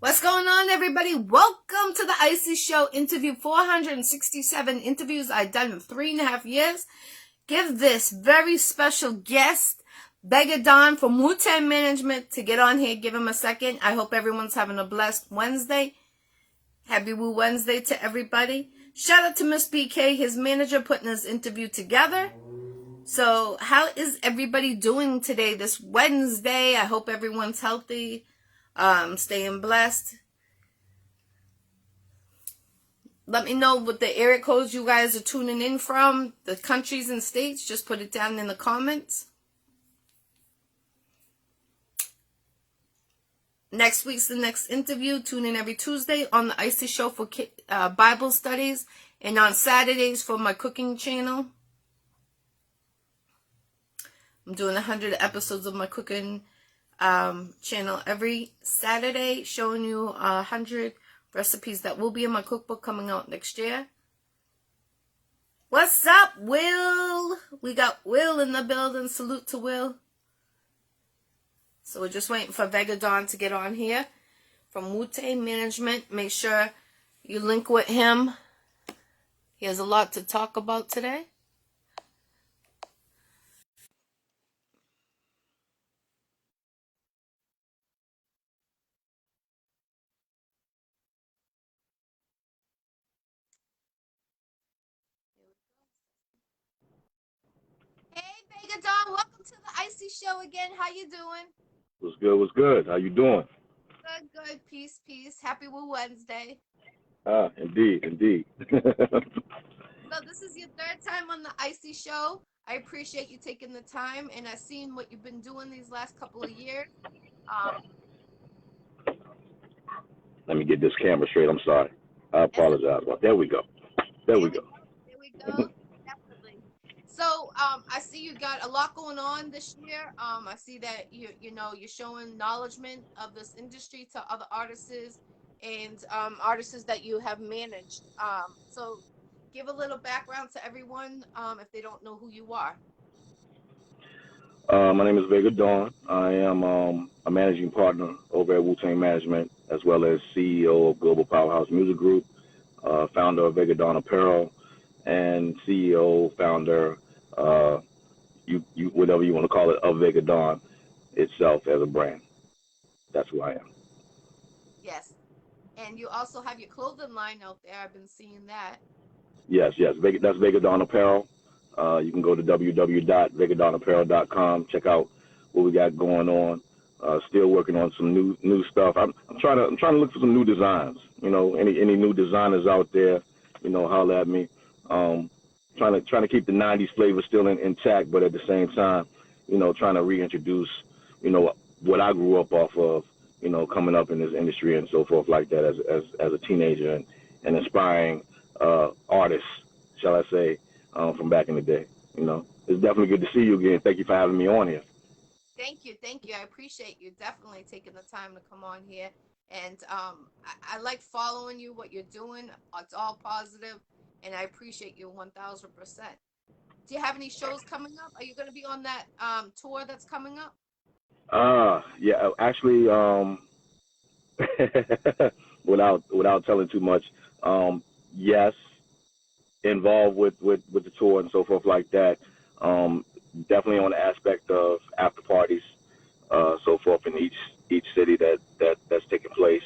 What's going on, everybody? Welcome to the Iccy Show interview. 467 interviews I've done in 3.5 years. Give this very special guest, Vega from Wu-Tang Management, to get on here. Give him a second. I hope everyone's having a blessed Wednesday. Happy Wu Wednesday to everybody. Shout out to Miss BK, his manager, putting this interview together. So how is everybody doing today, this Wednesday? I hope everyone's healthy. Staying blessed. Let me know what the area codes you guys are tuning in from, the countries and states. Just put it down in the comments. Next week's the next interview. Tune in every Tuesday on the Iccy Show for Bible studies, and on Saturdays for my cooking channel. I'm doing 100 episodes of my cooking channel every Saturday, showing you 100 recipes that will be in my cookbook coming out next year. What's up, Will? We got Will in the building. Salute to Will. So we're just waiting for Vega to get on here from Wu-Tang Management. Make sure you link with him. He has a lot to talk about today. Hey, Vega welcome to the Iccy Show again. How you doing? What's good? What's good? How you doing? Good. Peace. Happy Wu Wednesday. Indeed. So this is your third time on the Iccy Show. I appreciate you taking the time, and I've seen what you've been doing these last couple of years. Let me get this camera straight. I'm sorry. I apologize. Well, there we go. There we go. Definitely. So I see you got a lot going on this year. I see that you're showing acknowledgement of this industry to other artists and artists that you have managed. So give a little background to everyone if they don't know who you are. My name is Vega Dawn. I am a managing partner over at Wu-Tang Management, as well as CEO of Global Powerhouse Music Group, founder of Vega Dawn Apparel, and CEO, founder, you whatever you want to call it, of Vega Dawn itself as a brand. That's who I am. Yes. And you also have your clothing line out there. I've been seeing that. Yes. That's Vega Dawn Apparel. You can go to www.vegadonapparel.com. Check out what we got going on. Still working on some new stuff. I'm trying to look for some new designs. Any new designers out there, holler at me. Trying to keep the '90s flavor still intact, but at the same time, trying to reintroduce, what I grew up off of, coming up in this industry and so forth like that as a teenager and inspiring artists, shall I say, from back in the day. It's definitely good to see you again. Thank you for having me on here. Thank you. I appreciate you definitely taking the time to come on here. And I like following you, what you're doing. It's all positive, and I appreciate you 1,000%. Do you have any shows coming up? Are you going to be on that tour that's coming up? Yeah, actually, without telling too much, yes, involved with the tour and so forth like that. Definitely on the aspect of after parties, so forth in each city that's taking place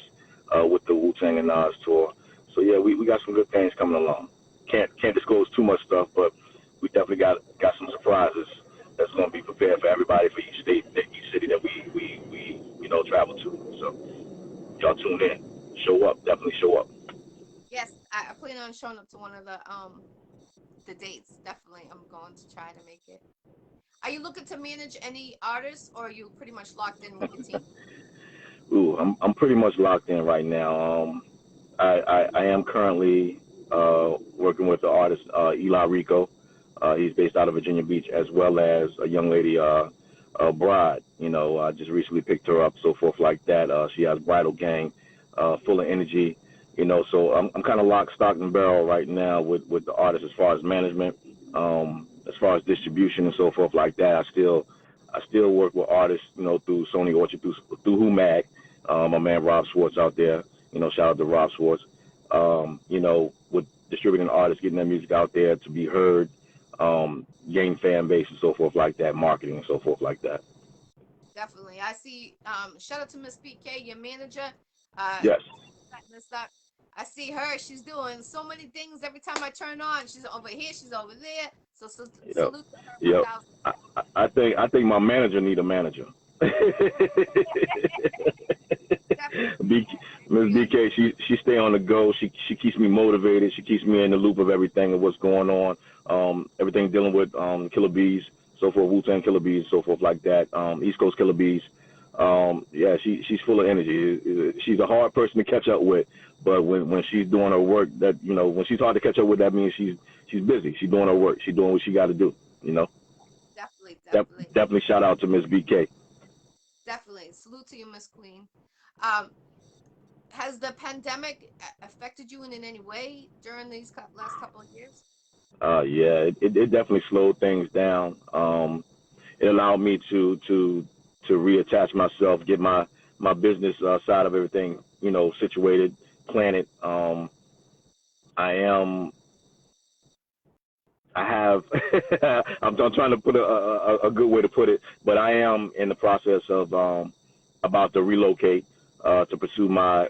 with the Wu-Tang and Nas tour. So yeah, we got some good things coming along. Can't disclose too much stuff, but we definitely got some surprises that's going to be prepared for everybody for each state, each city that we travel to. So y'all tune in, show up, definitely show up. Yes, I plan on showing up to one of the dates. Definitely, I'm going to try to make it. Are you looking to manage any artists, or are you pretty much locked in with your team? Ooh, I'm pretty much locked in right now. I am currently working with the artist Eli Rico. He's based out of Virginia Beach, as well as a young lady, Bride. I just recently picked her up, so forth like that. She has Bridal Gang, full of energy. So I'm kind of locked, stock, and barrel right now with the artist as far as management, as far as distribution and so forth like that. I still work with artists, through Sony Orchard, through Who Mag, My man Rob Schwartz out there. Shout out to Rob Schwartz. With distributing artists, getting their music out there to be heard, gain fan base and so forth like that, marketing and so forth like that. Definitely. I see. Shout out to Miss BK, your manager. Yes. I see her. She's doing so many things. Every time I turn on, she's over here. She's over there. So Yep. salute to her. Yep. I think my manager need a manager. Ms. BK, she stay on the go. She keeps me motivated. She keeps me in the loop of everything and what's going on. Everything dealing with Killer Bees, so forth, Wu-Tang Killer Bees, so forth like that. East Coast Killer Bees. Yeah, she's full of energy. She's a hard person to catch up with, but when she's doing her work, that when she's hard to catch up with, that means she's busy. She's doing her work. She's doing what she got to do. Definitely shout out to Miss BK. Definitely salute to you, Miss Queen. Has the pandemic affected you in any way during these last couple of years? Yeah, it definitely slowed things down. It allowed me to reattach myself, get my business side of everything, situated, planted. I'm trying to put a good way to put it, but I am in the process of about to relocate to pursue my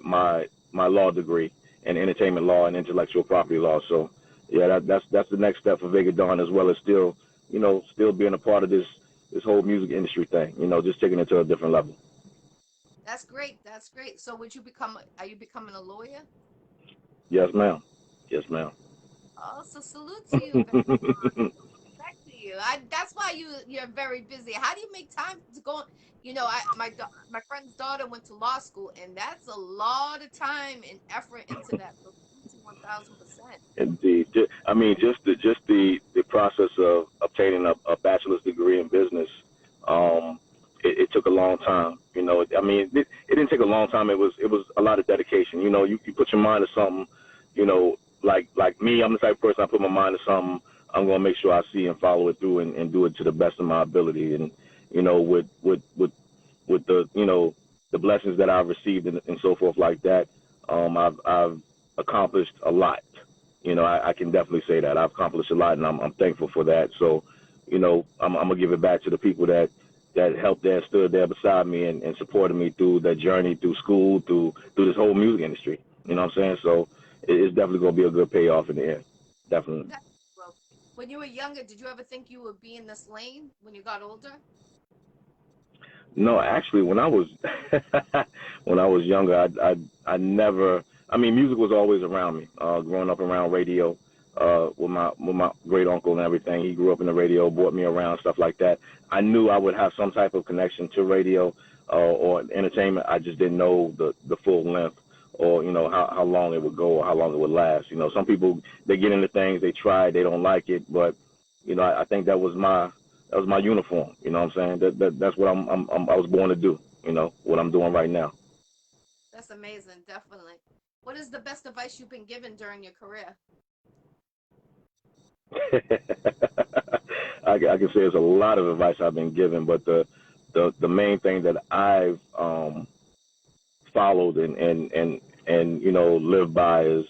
law degree in entertainment law and intellectual property law. So yeah, that's the next step for Vega Dawn, as well as still being a part of this whole music industry thing, just taking it to a different level. That's great. That's great. So are you becoming a lawyer? Yes, ma'am. Yes, ma'am. Oh, so salute to you. Respect to you. That's why you're very busy. How do you make time to go? My friend's daughter went to law school, and that's a lot of time and effort into that. So 1,000%. Indeed. I mean, just the process of obtaining a bachelor's degree in business. It took a long time. I mean, it didn't take a long time. It was a lot of dedication. You put your mind to something. Like me, I'm the type of person, I put my mind to something, I'm gonna make sure I see and follow it through and do it to the best of my ability. And with the the blessings that I've received and so forth like that, I've accomplished a lot. I can definitely say that I've accomplished a lot, and I'm thankful for that. So, I'm gonna give it back to the people that helped there, stood there beside me and supported me through that journey, through school, through this whole music industry. You know what I'm saying? So it's definitely gonna be a good payoff in the end. Definitely. When you were younger, did you ever think you would be in this lane when you got older? No, actually, when I was younger, I never. I mean, music was always around me. Growing up around radio, with my great uncle and everything. He grew up in the radio, brought me around stuff like that. I knew I would have some type of connection to radio or entertainment. I just didn't know the full length, or how long it would go or how long it would last. Some people, they get into things, they try, they don't like it, but I think that was my uniform. You know what I'm saying? That's what I was born to do. What I'm doing right now. That's amazing. Definitely. What is the best advice you've been given during your career? I can say there's a lot of advice I've been given, but the main thing that I've followed and lived by is,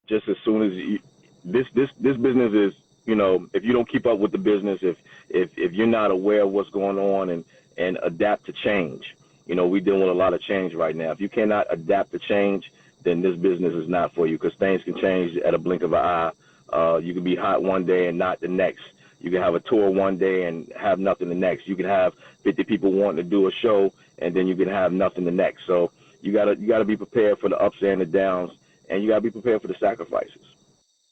just as soon as this business is, if you don't keep up with the business, if you're not aware of what's going on and adapt to change, we're dealing with a lot of change right now. If you cannot adapt to change, then this business is not for you, because things can change at a blink of an eye. You can be hot one day and not the next. You can have a tour one day and have nothing the next. You can have 50 people wanting to do a show, and then you can have nothing the next. So you gotta be prepared for the ups and the downs, and you gotta be prepared for the sacrifices.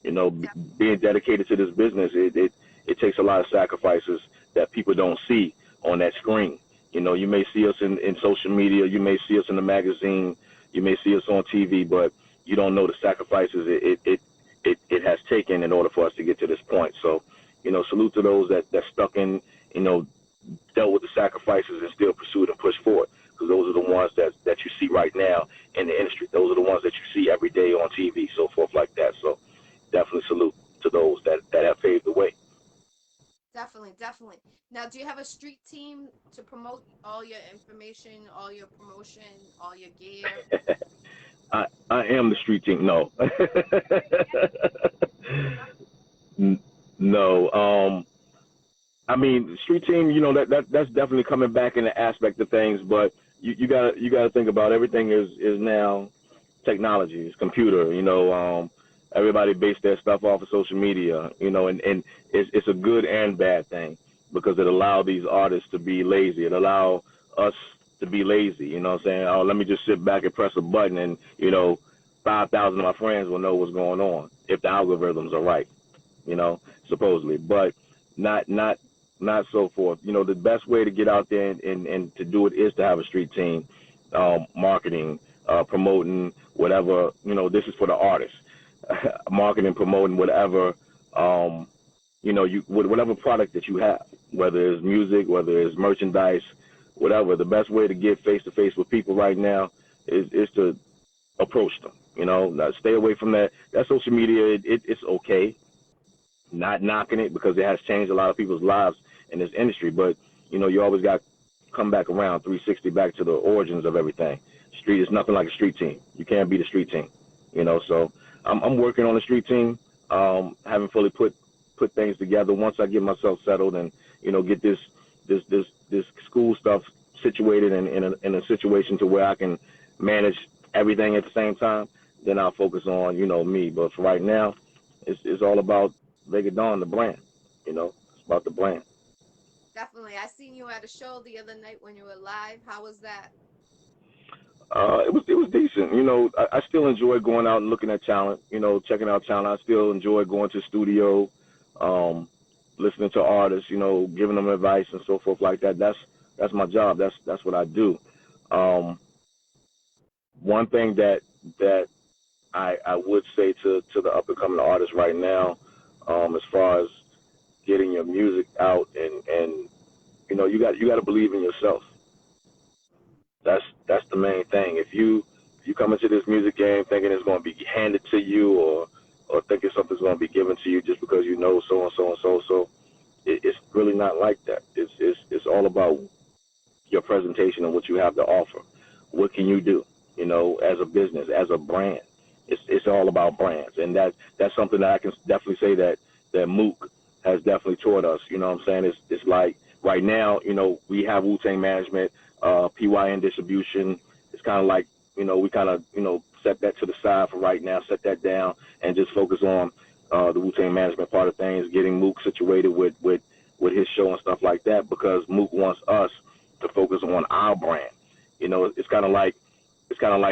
Being dedicated to this business, it takes a lot of sacrifices that people don't see on that screen. You may see us in social media, you may see us in the magazine, you may see us on TV, but you don't know the sacrifices it has taken in order for us to get to this point. So, salute to those that stuck in, dealt with the sacrifices and still pursued and pushed forward, because those are the ones that you see right now in the industry. Those are the ones that you see every day on TV, so forth like that. So definitely salute to those that have paved the way. Definitely. Now, do you have a street team to promote promote all your information, all your promotion, all your gear? I am the street team. No. No. I mean, street team. You know that's definitely coming back in the aspect of things, but you gotta think about everything is now technology, it's computer. Everybody base their stuff off of social media. And it's a good and bad thing because it allows these artists to be lazy. It allows us to be lazy. You know what I'm saying? Oh, let me just sit back and press a button, and 5,000 of my friends will know what's going on if the algorithms are right. Supposedly, but not so forth. The best way to get out there and to do it is to have a street team, marketing, promoting, whatever. This is for the artists, marketing, promoting, whatever. Whatever product that you have, whether it's music, whether it's merchandise, whatever. The best way to get face to face with people right now is to approach them. Not stay away from that social media. It's okay, not knocking it because it has changed a lot of people's lives in this industry. But you always got to come back around 360 back to the origins of everything. Street is nothing like a street team. You can't beat a street team. So I'm working on a street team. Haven't fully put things together. Once I get myself settled and get this school stuff situated in a situation to where I can manage everything at the same time, then I'll focus on me. But for right now, it's all about Vega Dawn, the brand. It's about the brand. Definitely. I seen you at a show the other night when you were live. How was that? It was decent. I still enjoy going out and looking at talent. Checking out talent. I still enjoy going to the studio, listening to artists. Giving them advice and so forth like that. That's my job. That's what I do. One thing that I would say to the up and coming artists right now, as far as getting your music out and you got to believe in yourself. That's the main thing. If you come into this music game thinking it's going to be handed to you or thinking something's going to be given to you just because so and so and so, it's really not like that. It's all about your presentation and what you have to offer. What can you do? As a business, as a brand. It's all about brands, and that's something that I can definitely say that Mook has definitely taught us. You know what I'm saying? It's like right now, we have Wu-Tang management, PYN distribution. It's kind of like we kind of set that to the side for right now, set that down, and just focus on the Wu-Tang management part of things, getting Mook situated with his show and stuff like that, because Mook wants us to focus on our brand. It's kind of like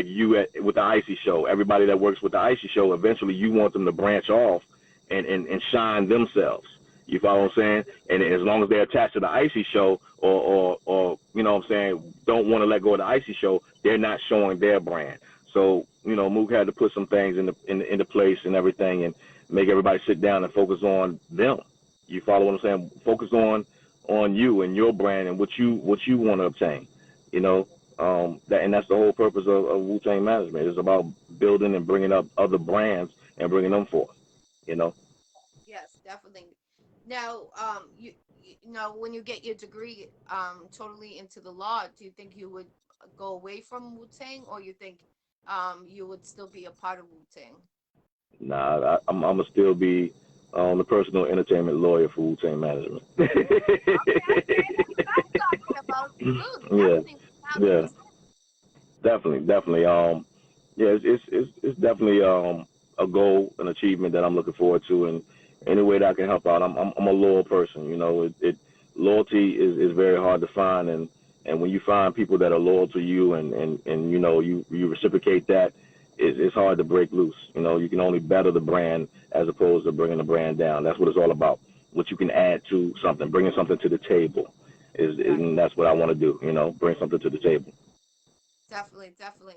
you with the Iccy Showw. Everybody that works with the Iccy Showw, eventually you want them to branch off and shine themselves. You follow what I'm saying? And as long as they're attached to the Iccy Showw or what I'm saying, don't want to let go of the Iccy Showw, they're not showing their brand. So, Mook had to put some things into place and everything and make everybody sit down and focus on them. You follow what I'm saying? Focus on you and your brand and what you want to obtain. And that's the whole purpose of Wu-Tang management. It's about building and bringing up other brands and bringing them forth. Yes, definitely. Now, when you get your degree, totally into the law, do you think you would go away from Wu-Tang, or you think, you would still be a part of Wu-Tang? Nah, I'm gonna still be the personal entertainment lawyer for Wu-Tang management. Okay, that's what I'm talking about. Good. Yeah, Definitely yeah, definitely. Yeah, it's definitely a goal, an achievement that I'm looking forward to, and any way that I can help out. I'm a loyal person. Loyalty is very hard to find, and when you find people that are loyal to you and you reciprocate that, it's hard to break loose. You can only better the brand as opposed to bringing the brand down. That's what it's all about. What you can add to something, bringing something to the table, and that's what I want to do. Bring something to the table. Definitely, definitely.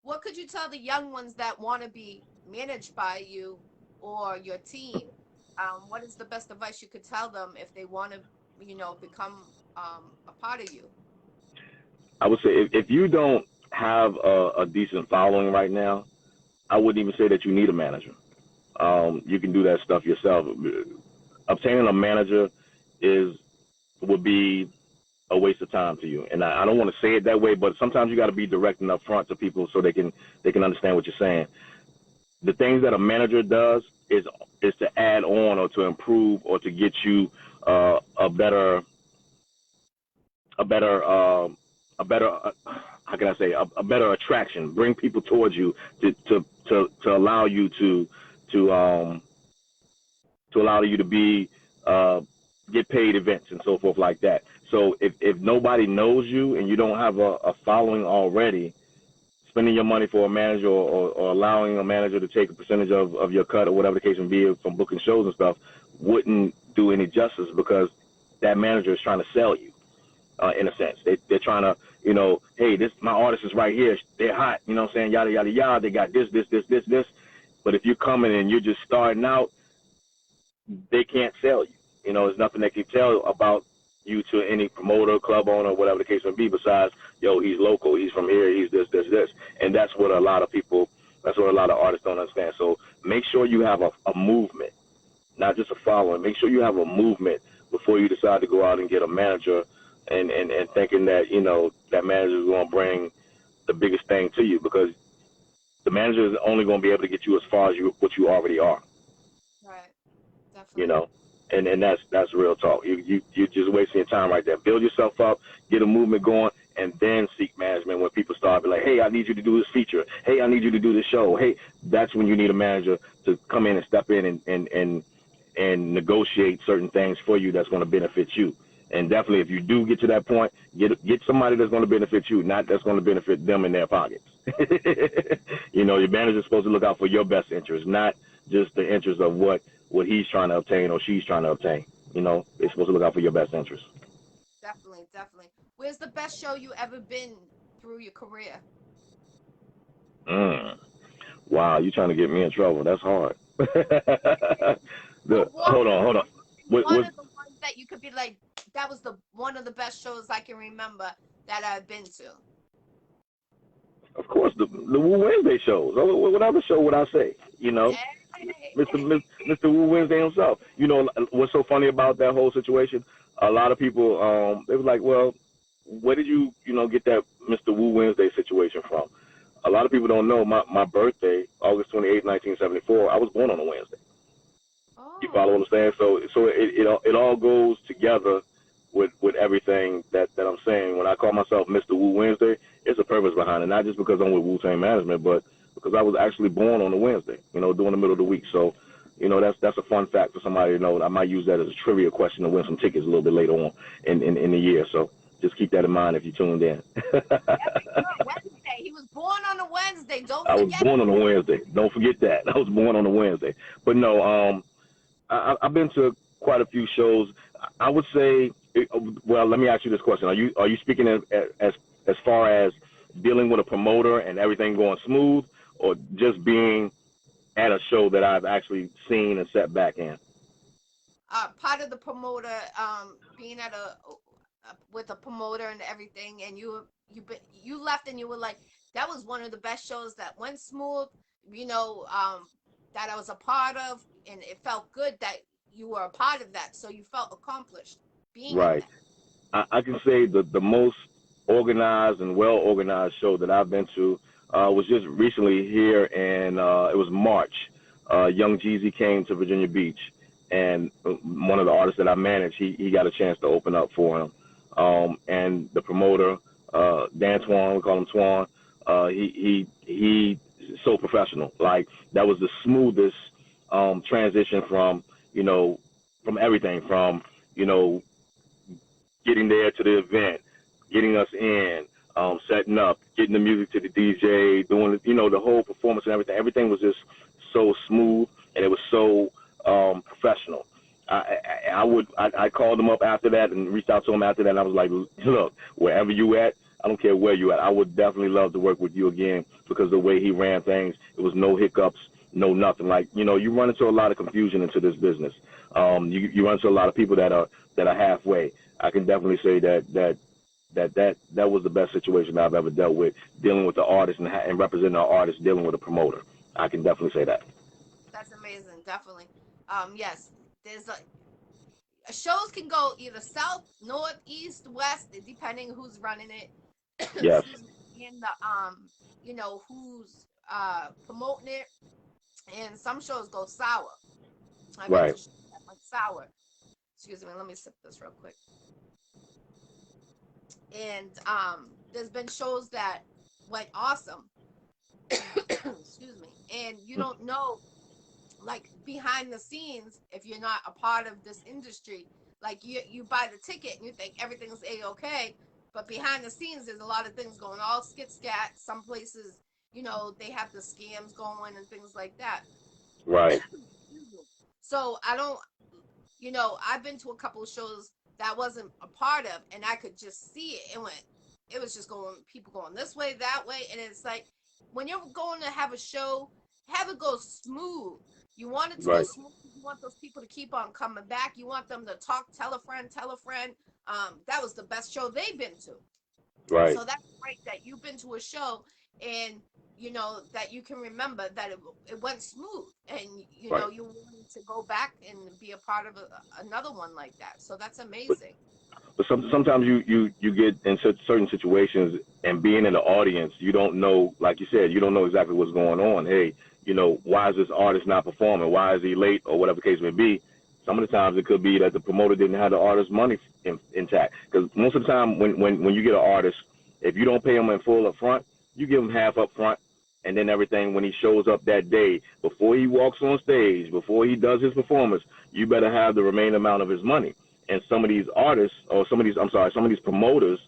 What could you tell the young ones that want to be managed by you or your team? What is the best advice you could tell them if they want to, become a part of you? I would say if you don't have a decent following right now, I wouldn't even say that you need a manager. You can do that stuff yourself. Obtaining a manager would be a waste of time to you. And I don't want to say it that way, but sometimes you got to be direct and upfront to people so they can understand what you're saying. The things that a manager does is to add on or to improve or to get you a better how can I say a better attraction, bring people towards you to allow you to allow you to be get paid events and so forth like that. So if nobody knows you and you don't have a following already, spending your money for a manager or allowing a manager to take a percentage of your cut or whatever the case may be from booking shows and stuff wouldn't do any justice, because that manager is trying to sell you. In a sense, they're trying to, hey, this my artist is right here. They're hot, you know what I'm saying? Yada yada yada. They got this. But if you're coming and you're just starting out, they can't sell you. There's nothing they can tell about you to any promoter, club owner, whatever the case may be. Besides, yo, he's local, he's from here, he's this, and that's what a lot of artists don't understand. So make sure you have a movement, not just a following. Make sure you have a movement before you decide to go out and get a manager. And thinking that, that manager is going to bring the biggest thing to you, because the manager is only going to be able to get you as far as what you already are. Right. Definitely. And that's real talk. You're just wasting your time right there. Build yourself up, get a movement going, and then seek management when people start be like, hey, I need you to do this feature. Hey, I need you to do this show. Hey, that's when you need a manager to come in and step in and negotiate certain things for you that's going to benefit you. And definitely, if you do get to that point, get somebody that's going to benefit you, not that's going to benefit them in their pockets. Your manager's supposed to look out for your best interest, not just the interest of what he's trying to obtain or she's trying to obtain. They're supposed to look out for your best interest. Definitely. Where's the best show you ever been through your career? Wow, you're trying to get me in trouble. That's hard. Hold on. One of the ones that you could be like, that was one of the best shows I can remember that I've been to. Of course, the Wu Wednesday shows. What other show would I say? Mr. Wu Wednesday himself. What's so funny about that whole situation? A lot of people, they was like, well, where did you get that Mr. Wu Wednesday situation from? A lot of people don't know my birthday, August 28, 1974. I was born on a Wednesday. Oh. You follow what I'm saying? So it all goes together with everything that I'm saying. When I call myself Mr. Wu Wednesday, it's a purpose behind it. Not just because I'm with Wu-Tang Management, but because I was actually born on a Wednesday, during the middle of the week. So, that's a fun fact for somebody to know. I might use that as a trivia question to win some tickets a little bit later on in the year. So just keep that in mind if you tuned in. Wednesday. He was born on a Wednesday. I was born on a Wednesday. Don't forget that. I was born on a Wednesday. But no, I've been to quite a few shows. I would say, well, let me ask you this question. Are you speaking as far as dealing with a promoter and everything going smooth, or just being at a show that I've actually seen and sat back in? Part of the promoter, being at with a promoter and everything, and you left and you were like, that was one of the best shows that went smooth, that I was a part of, and it felt good that you were a part of that, so you felt accomplished being right. I can say the most organized and well-organized show that I've been to was just recently here, and it was March. Young Jeezy came to Virginia Beach, and one of the artists that I managed, he got a chance to open up for him. And the promoter, Dan Twan, we call him Twan, he so professional. Like, that was the smoothest transition from everything, from, getting there to the event, getting us in, setting up, getting the music to the DJ, doing, the whole performance and everything. Everything was just so smooth, and it was so professional. I called him up after that and reached out to him after that, and I was like, look, wherever you at, I don't care where you at, I would definitely love to work with you again, because the way he ran things, it was no hiccups, no nothing. Like, you run into a lot of confusion into this business. You run into a lot of people that are halfway. I can definitely say that was the best situation I've ever dealt with, dealing with the artist and representing our artist, dealing with a promoter. I can definitely say that. That's amazing. Definitely. Yes, there's shows can go either south, north, east, west, depending who's running it. Yes. Excuse me, and the who's promoting it. And some shows go sour. I've been Right. to shows that went sour. Excuse me, let me sip this real quick. And there's been shows that went awesome. Excuse me. And you don't know, like, behind the scenes, if you're not a part of this industry, like you buy the ticket and you think everything's a-okay, but behind the scenes there's a lot of things going all skit scat. Some places, they have the scams going and things like that. Right. So I don't, I've been to a couple of shows that I wasn't a part of, and I could just see it. It was just going, people going this way, that way, and it's like when you're going to have a show, have it go smooth. You want it to go Right. smooth. You want those people to keep on coming back. You want them to talk, tell a friend, tell a friend. That was the best show they've been to. Right. So that's great that you've been to a show and that you can remember that it went smooth, and Right. you wanted to go back and be a part of another one like that. So that's But amazing. sometimes you get in certain situations, and being in the audience, you don't know, like you said, you don't know exactly what's going on. Hey, why is this artist not performing? Why is he late, or whatever the case may be? Some of the times it could be that the promoter didn't have the artist's money intact. Because most of the time, when you get an artist, if you don't pay him in full up front, you give him half up front, and then everything when he shows up that day, before he walks on stage, before he does his performance, you better have the remaining amount of his money. And some of these artists, or some of these promoters,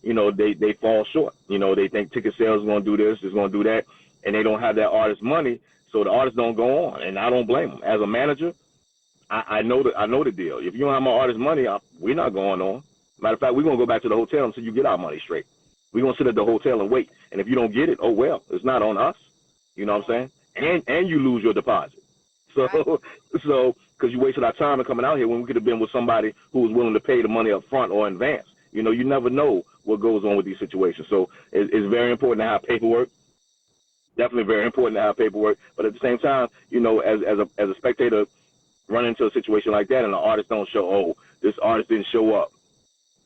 they fall short. They think ticket sales is going to do this, is going to do that, and they don't have that artist money, so the artists don't go on. And I don't blame them. As a manager, I know the deal. If you don't have my artist money, we're not going on. Matter of fact, we're going to go back to the hotel until you get our money straight. We're going to sit at the hotel and wait. And if you don't get it, oh well, it's not on us. You know what I'm saying? And you lose your deposit. So Right. so because you wasted our time in coming out here when we could have been with somebody who was willing to pay the money up front or in advance. You never know what goes on with these situations. So it's very important to have paperwork. Definitely very important to have paperwork. But at the same time, as a spectator, run into a situation like that and the artist don't show, oh, this artist didn't show up,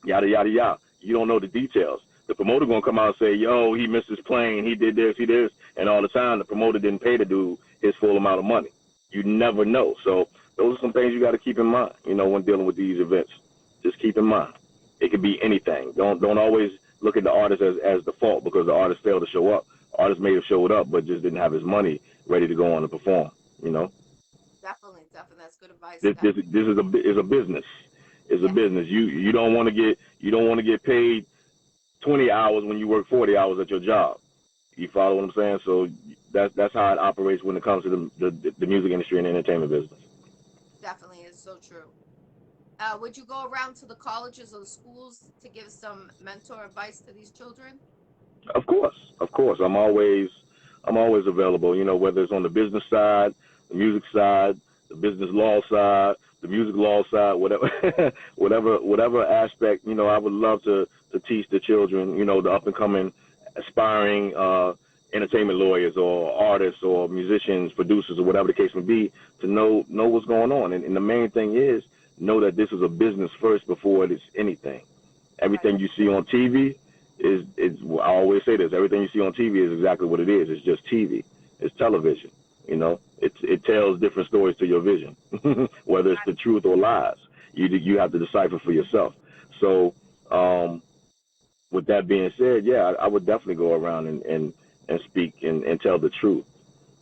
yada yada yada. You don't know the details. The promoter gonna come out and say, yo, he missed his plane, he did this, and all the time the promoter didn't pay the dude his full amount of money. You never know. So those are some things you got to keep in mind, when dealing with these events. Just keep in mind, it could be anything. Don't always look at the artist as the fault because the artist failed to show up. Artist may have showed up, but just didn't have his money ready to go on and perform. You know, Definitely, definitely, that's good advice. this is a business. It's a Yes, business. You don't want to get paid 20 hours when you work 40 hours at your job. You follow what I'm saying? So that's how it operates when it comes to the music industry and entertainment business. definitely, it's so true. Would you go around to the colleges or the schools to give some mentor advice to these children? Of course, of course. I'm always available. Whether it's on the business side, the music side, the business law side, the music law side, whatever, whatever aspect. I would love to teach the children. The up and coming, aspiring entertainment lawyers or artists or musicians, producers, or whatever the case may be, to know what's going on. And the main thing is know that this is a business first before it is anything. Right. Everything you see on TV is I always say this. Everything you see on TV is exactly what it is. It's just TV. It's television. It tells different stories to your vision, whether it's the truth or lies. You have to decipher for yourself. So, with that being said, yeah, I would definitely go around and speak and tell the truth.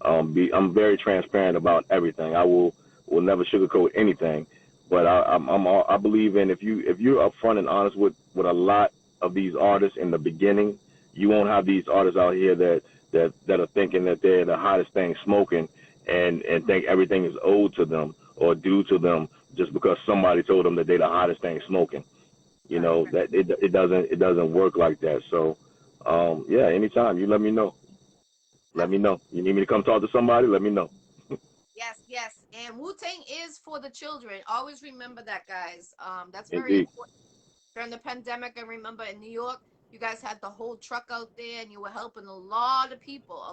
I'm very transparent about everything. I will never sugarcoat anything. But I believe in if you're upfront and honest with a lot of these artists in the beginning, you won't have these artists out here that are thinking that they're the hottest thing smoking and think everything is owed to them or due to them just because somebody told them that they're the hottest thing smoking. Right. That it doesn't work like that. So yeah, anytime you let me know. Let me Definitely. know. You need me to come talk to somebody? Let me know. Yes, yes. And Wu-Tang is for the children. Always remember that, guys. That's very Indeed. important. During the pandemic, I remember in New York, you guys had the whole truck out there and you were helping a lot of people,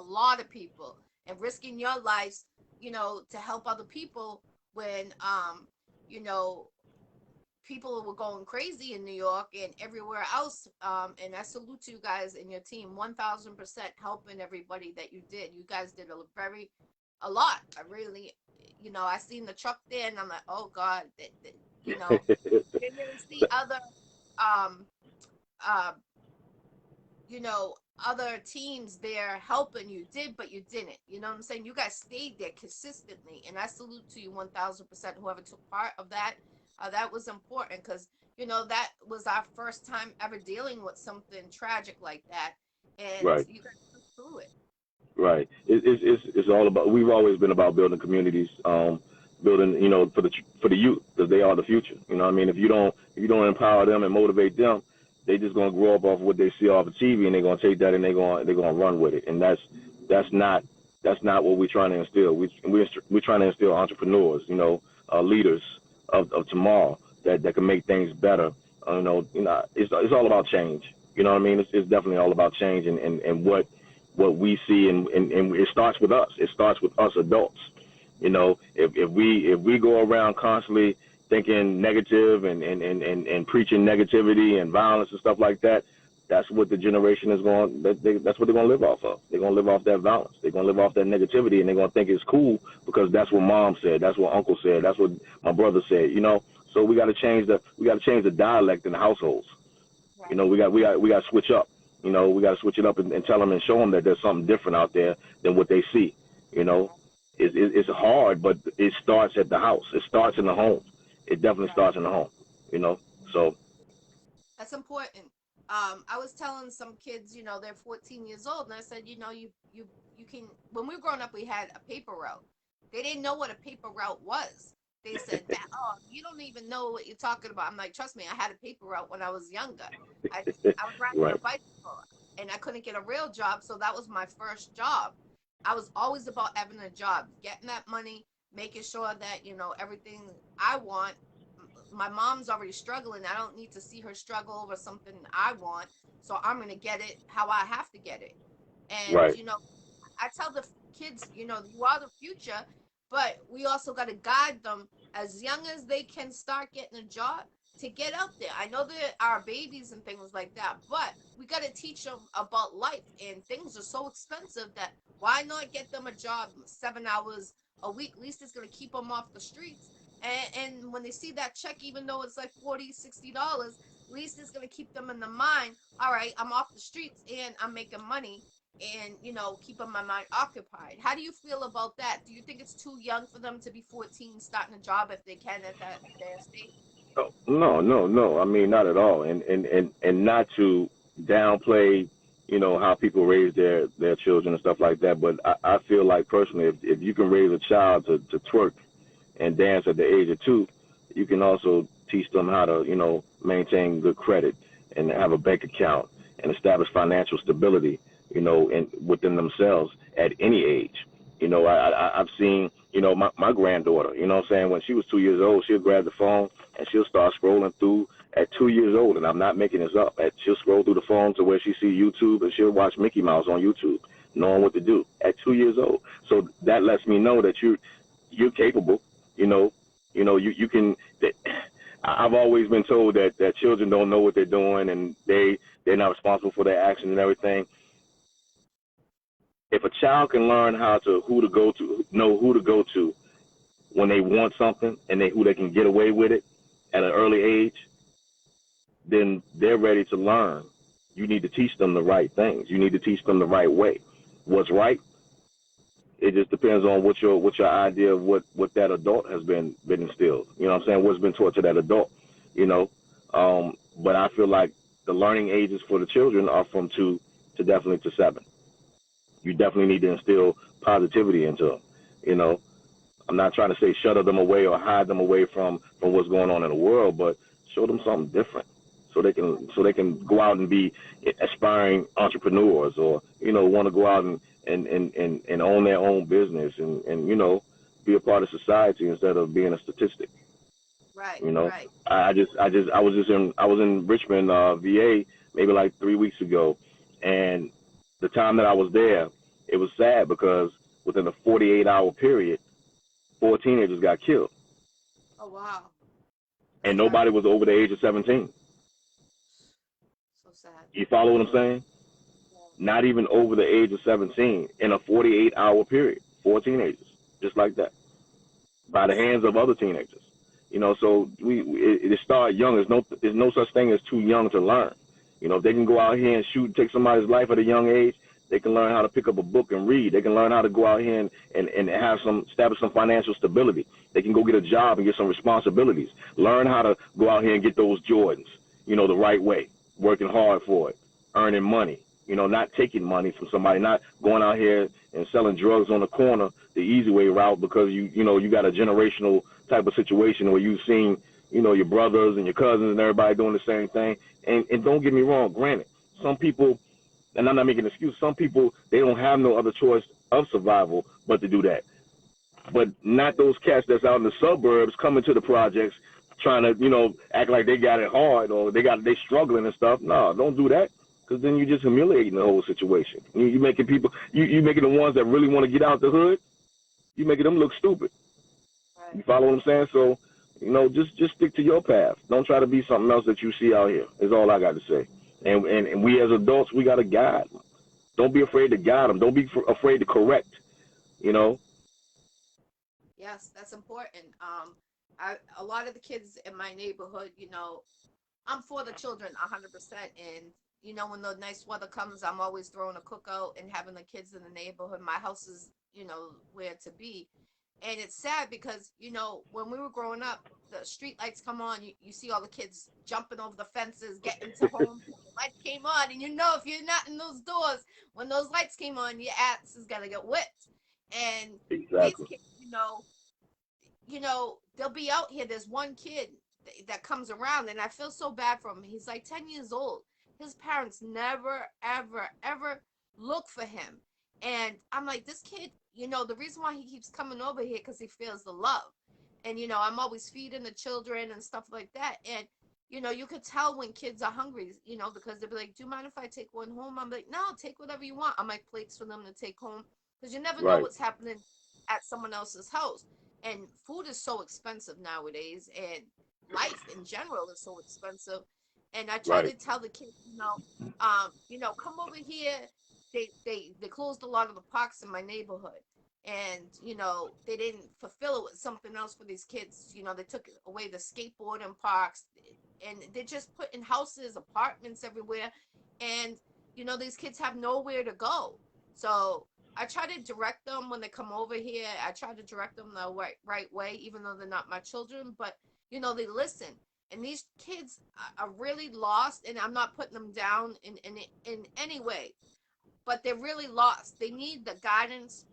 and risking your lives, to help other people when you know, people were going crazy in New York and everywhere else. And I salute to you guys and your team, 1000% helping everybody that you did. You guys did a lot. I really, I seen the truck there and I'm like, oh God, you know, didn't really see other, um, uh, you know, other teams there helping you did, but you didn't. You know what I'm saying? You guys stayed there consistently, and I salute to you 1000%. Whoever took part of that, that was important because that was our first time ever dealing with something tragic like that, and Right. you guys went through it. Right. It's all about. We've always been about building communities, building for the youth because they are the future. You know what I mean? If you don't empower them and motivate them, they just gonna grow up off what they see off the TV and they're gonna take that and they're gonna run with it. And that's not what we're trying to instill. We're trying to instill entrepreneurs, leaders of tomorrow that can make things better. It's all about change. You know what I mean? It's definitely all about change and what we see, and it starts with us. It starts with us adults. If we go around constantly thinking negative and preaching negativity and violence and stuff like that, that's what the generation is going. That's what they're going to live off of. They're going to live off that violence. They're going to live off that negativity, and they're going to think it's cool because that's what mom said. That's what uncle said. That's what my brother said. So we got to change the dialect in the households. Right. We got to switch up. We got to switch it up and tell them and show them that there's something different out there than what they see. It's hard, but it starts at the house. It starts in the home. It definitely starts in the home. So That's important. I was telling some kids, they're 14 years old, and I said, you can. When we were growing up, we had a paper route. They didn't know what a paper route was. They said that, oh, you don't even know what you're talking about. I'm like, trust me, I had a paper route when I was younger. I was riding a right, bicycle, and I couldn't get a real job, so that was my first job. I was always about having a job, getting that money, making sure that everything I want. My mom's already struggling. I don't need to see her struggle over something I want. So I'm going to get it how I have to get it. And, right, I tell the kids, you are the future, but we also got to guide them as young as they can start getting a job to get out there. I know there are babies and things like that, but we got to teach them about life. And things are so expensive that why not get them a job 7 hours a week? At least it's going to keep them off the streets. And when they see that check, even though it's like $40, $60, at least it's going to keep them in the mind. All right, I'm off the streets and I'm making money and, keeping my mind occupied. How do you feel about that? Do you think it's too young for them to be 14 starting a job if they can at their stage? oh, no, no, no. I mean, not at all. And not to downplay, how people raise their children and stuff like that. But I feel like personally, if you can raise a child to twerk and dance at the age of 2, you can also teach them how to, maintain good credit and have a bank account and establish financial stability, within themselves at any age. I've seen, my granddaughter, what I'm saying, when she was 2 years old, she'll grab the phone and she'll start scrolling through at 2 years old, and I'm not making this up. She'll scroll through the phone to where she see YouTube, and she'll watch Mickey Mouse on YouTube, knowing what to do at 2 years old. So that lets me know that you're capable. You can. I've always been told that children don't know what they're doing and they're not responsible for their actions and everything. If a child can learn who to go to, know who to go to when they want something and who they can get away with it at an early age, then they're ready to learn. You need to teach them the right things. You need to teach them the right way. What's right? It just depends on what your idea of what that adult has been instilled. You know what I'm saying? What's been taught to that adult. But I feel like the learning ages for the children are from 2 to definitely to 7. You definitely need to instill positivity into them. I'm not trying to say shut them away or hide them away from what's going on in the world, but show them something different so they can go out and be aspiring entrepreneurs, or want to go out and own their own business and be a part of society instead of being a statistic. Right, You know, right. I was in Richmond, VA, maybe like 3 weeks ago, and the time that I was there, it was sad because within a 48-hour period, 4 teenagers got killed. Oh, wow. and nobody was over the age of 17. So sad. You follow what I'm saying? Yeah. Not even over the age of 17 in a 48-hour period. 4 teenagers, just like that, by the hands of other teenagers. You know, so it started young. There's no such thing as too young to learn. You know, if they can go out here and shoot and take somebody's life at a young age, they can learn how to pick up a book and read. They can learn how to go out here and have establish some financial stability. They can go get a job and get some responsibilities. Learn how to go out here and get those Jordans, you know, the right way, working hard for it, earning money, you know, not taking money from somebody, not going out here and selling drugs on the corner the easy way route because you know you got a generational type of situation where you've seen, you know, your brothers and your cousins and everybody doing the same thing. And don't get me wrong, granted, some people, and I'm not making an excuse, some people, they don't have no other choice of survival but to do that. But not those cats that's out in the suburbs coming to the projects trying to, you know, act like they got it hard or they struggling and stuff. No, don't do that, because then you're just humiliating the whole situation. You making people, you making the ones that really want to get out the hood, you making them look stupid. Right. You follow what I'm saying? So, you know, just stick to your path. Don't try to be something else that you see out here. Is all I got to say. And we as adults, we got to guide them. Don't be afraid to guide them. Don't be afraid to correct. You know. Yes, that's important. A lot of the kids in my neighborhood, you know, I'm for the children 100%. And, you know, when the nice weather comes, I'm always throwing a cookout and having the kids in the neighborhood. My house is, you know, where to be. And it's sad because, you know, when we were growing up, the street lights come on, you see all the kids jumping over the fences, getting to home. The lights came on, and you know, if you're not in those doors, when those lights came on, your ass is gonna get whipped. And these Exactly. kids, you know, they'll be out here. There's one kid that comes around, and I feel so bad for him. He's like 10 years old. His parents never, ever, ever look for him. And I'm like, this kid, you know, the reason why he keeps coming over here because he feels the love. And, you know, I'm always feeding the children and stuff like that. And, you know, you could tell when kids are hungry, you know, because they'll be like, do you mind if I take one home? I'm like, no, take whatever you want. I make plates for them to take home because you never know Right. what's happening at someone else's house. And food is so expensive nowadays, and life in general is so expensive. And I try Right. to tell the kids, you know, come over here. They closed a lot of the parks in my neighborhood, and you know they didn't fulfill it with something else for these kids. You know, they took away the skateboarding parks, and they're just putting houses, apartments everywhere, and you know these kids have nowhere to go. So I try to direct them when they come over here. I try to direct them the right way, even though they're not my children. But you know, they listen. And these kids are really lost, and I'm not putting them down in any way, but they're really lost. They need the guidance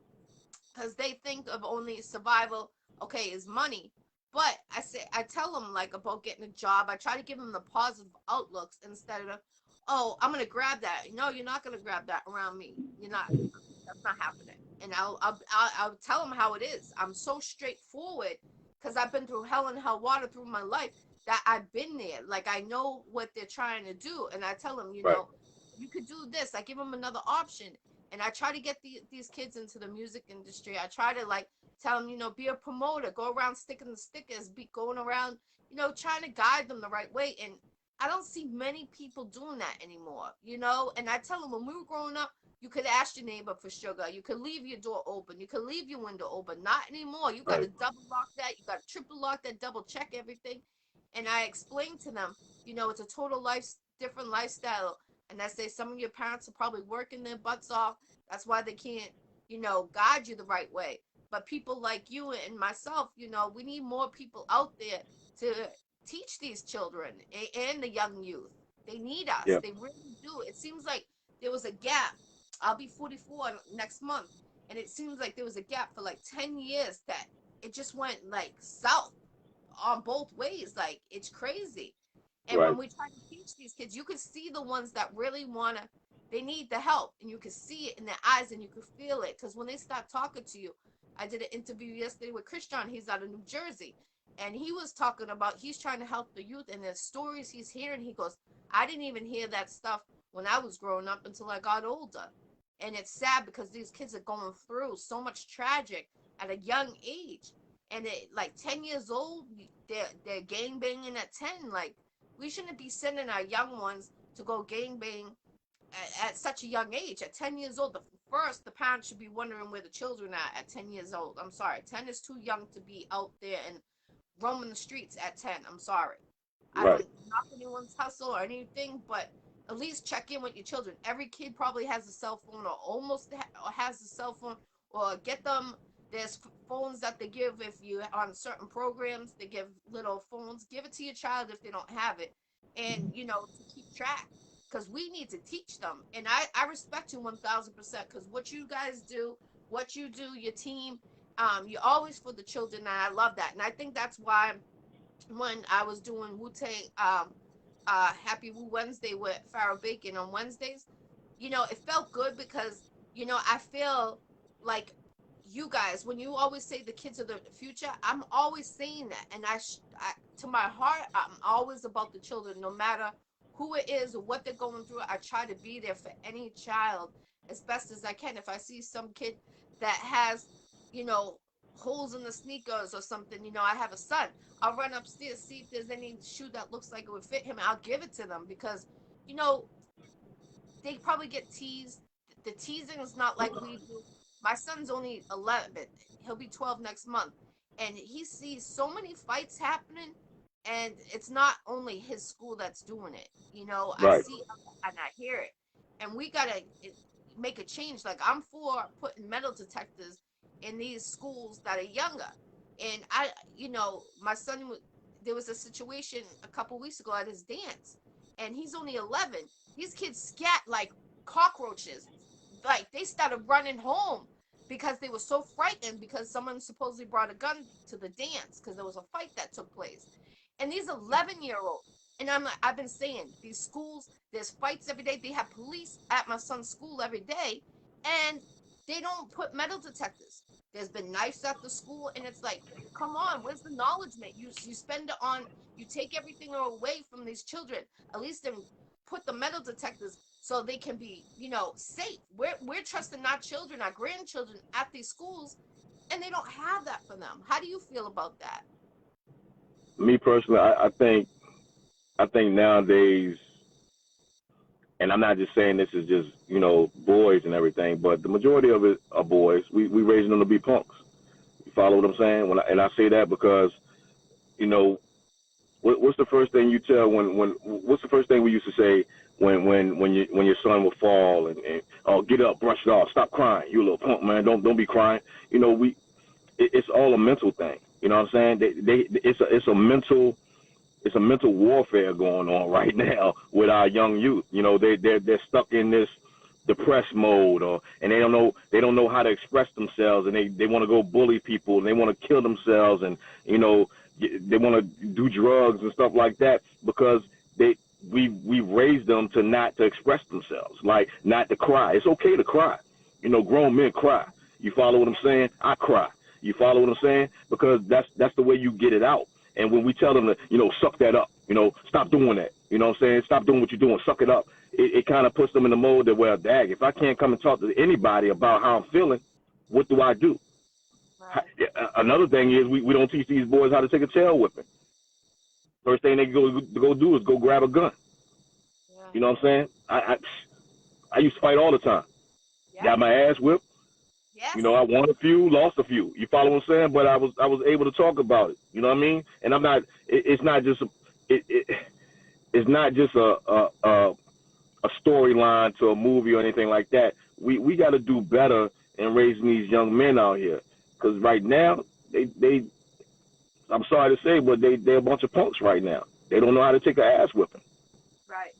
because they think of only survival. Okay, is money. But I tell them like about getting a job. I try to give them the positive outlooks instead of, oh, I'm gonna grab that. No, you're not gonna grab that around me. You're not. That's not happening. And I'll tell them how it is. I'm so straightforward because I've been through hell and hell water through my life that I've been there. Like I know what they're trying to do, and I tell them, you Right. know, you could do this. I give them another option, and I try to get these kids into the music industry. I try to like tell them, you know, be a promoter, go around sticking the stickers, be going around, you know, trying to guide them the right way. And I don't see many people doing that anymore, you know. And I tell them when we were growing up, you could ask your neighbor for sugar. You could leave your door open. You could leave your window open. Not anymore. You got to Right. double lock that. You got to triple lock that, double check everything. And I explain to them, you know, it's a total different lifestyle. And I say some of your parents are probably working their butts off. That's why they can't, you know, guide you the right way. But people like you and myself, you know, we need more people out there to teach these children and the young youth. They need us. Yeah. They really do. It seems like there was a gap. I'll be 44 next month. And it seems like there was a gap for like 10 years that it just went like south on both ways. Like it's crazy. And when Right. we try to teach these kids, you can see the ones that really want to, they need the help. And you can see it in their eyes and you can feel it. Because when they start talking to you, I did an interview yesterday with Christian. He's out of New Jersey. And he was talking about, he's trying to help the youth and the stories he's hearing. He goes, I didn't even hear that stuff when I was growing up until I got older. And it's sad because these kids are going through so much tragic at a young age. and like 10 years old, they're gang banging at 10. Like, we shouldn't be sending our young ones to go gang bang at such a young age. At 10 years old, the parents should be wondering where the children are at 10 years old. I'm sorry, 10 is too young to be out there and roaming the streets at 10. I'm sorry. I Right. don't knock anyone's hustle or anything, but at least check in with your children. Every kid probably has a cell phone, or almost has a cell phone, or get them. There's phones that they give if you on certain programs. They give little phones. Give it to your child if they don't have it, and to keep track, because we need to teach them. And I respect you 1,000%, because what you guys do, what you do, your team, you're always for the children, and I love that. And I think that's why when I was doing Wu-Tang, Happy Wu Wednesday with Farrah Bacon on Wednesdays, it felt good, because, I feel like you guys, when you always say the kids are the future, I'm always saying that. And to my heart, I'm always about the children, no matter who it is or what they're going through. I try to be there for any child as best as I can. If I see some kid that has, you know, holes in the sneakers or something, I have a son. I'll run upstairs, see if there's any shoe that looks like it would fit him. I'll give it to them, because, you know, they probably get teased. The teasing is not like we do. My son's only 11. He'll be 12 next month. And he sees so many fights happening. And it's not only his school that's doing it. I Right. see and I hear it. And we got to make a change. Like, I'm for putting metal detectors in these schools that are younger. And my son, there was a situation a couple weeks ago at his dance, and he's only 11. These kids scat like cockroaches. Like, they started running home because they were so frightened, because someone supposedly brought a gun to the dance because there was a fight that took place. And these 11-year-olds, and I've been saying, these schools, there's fights every day. They have police at my son's school every day, and they don't put metal detectors. There's been knives at the school, and it's like, come on, where's the acknowledgement? You spend it on, you take everything away from these children. At least then put the metal detectors so they can be, safe. We're trusting our children, our grandchildren at these schools, and they don't have that for them. How do you feel about that? Me personally, I think nowadays, and I'm not just saying this is just boys and everything, but the majority of it are boys. We raising them to be punks. You follow what I'm saying? And I say that because you know what's the first thing you tell when what's the first thing we used to say when your son would fall and oh, get up, brush it off, stop crying, you little punk, man, don't be crying. It's all a mental thing. You know what I'm saying? It's a mental warfare going on right now with our young youth. They're stuck in this depressed mode, and they don't know how to express themselves, and they want to go bully people, and they want to kill themselves, and they want to do drugs and stuff like that, because we raised them to express themselves, like not to cry. It's okay to cry. Grown men cry. You follow what I'm saying? I cry. You follow what I'm saying? Because that's the way you get it out. And when we tell them to, suck that up, stop doing that. You know what I'm saying? Stop doing what you're doing. Suck it up. It kind of puts them in the mode that, well, dag, if I can't come and talk to anybody about how I'm feeling, what do I do? Right. Another thing is we don't teach these boys how to take a tail whipping. First thing they go do is go grab a gun. Yeah. You know what I'm saying? I used to fight all the time. Yeah. Got my ass whipped. Yes. I won a few, lost a few. You follow what I'm saying? But I was able to talk about it. You know what I mean? And I'm not. It's not just it's not just a storyline to a movie or anything like that. We got to do better in raising these young men out here. Because right now they I'm sorry to say, but they're a bunch of punks right now. They don't know how to take an ass whipping. Right.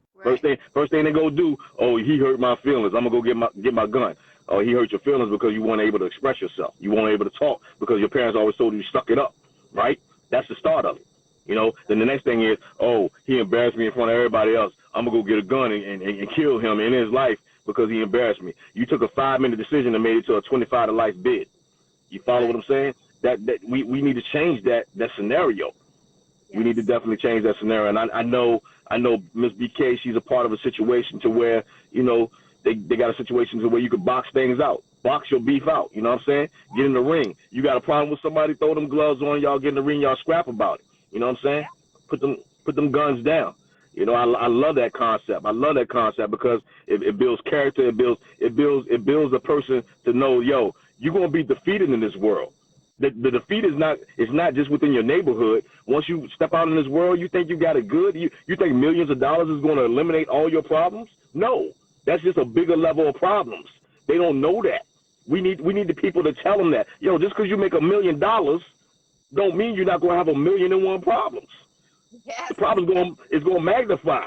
First thing they go do, oh, he hurt my feelings, I'm gonna go get my gun. Oh, he hurt your feelings because you weren't able to express yourself. You weren't able to talk because your parents always told you to suck it up, right? That's the start of it. Then the next thing is, oh, he embarrassed me in front of everybody else. I'm gonna go get a gun and kill him in his life because he embarrassed me. You took a 5-minute decision and made it to a 25 to life bid. You follow what I'm saying? That we need to change that scenario. Yes. We need to definitely change that scenario. And I know Miss BK, she's a part of a situation to where, they got a situation to where you can box things out, box your beef out. You know what I'm saying? Get in the ring. You got a problem with somebody, throw them gloves on, y'all get in the ring, y'all scrap about it. You know what I'm saying? Put them guns down. You know, I love that concept. I love that concept because it builds character. It builds a person to know, yo, you're gonna be defeated in this world. The defeat is not just within your neighborhood. Once you step out in this world, you think you got it good. You think millions of dollars is going to eliminate all your problems? No, that's just a bigger level of problems. They don't know that. We need the people to tell them that. Yo, just because you make $1 million don't mean you're not going to have 1,000,001 problems. Yes. The problem is going to magnify.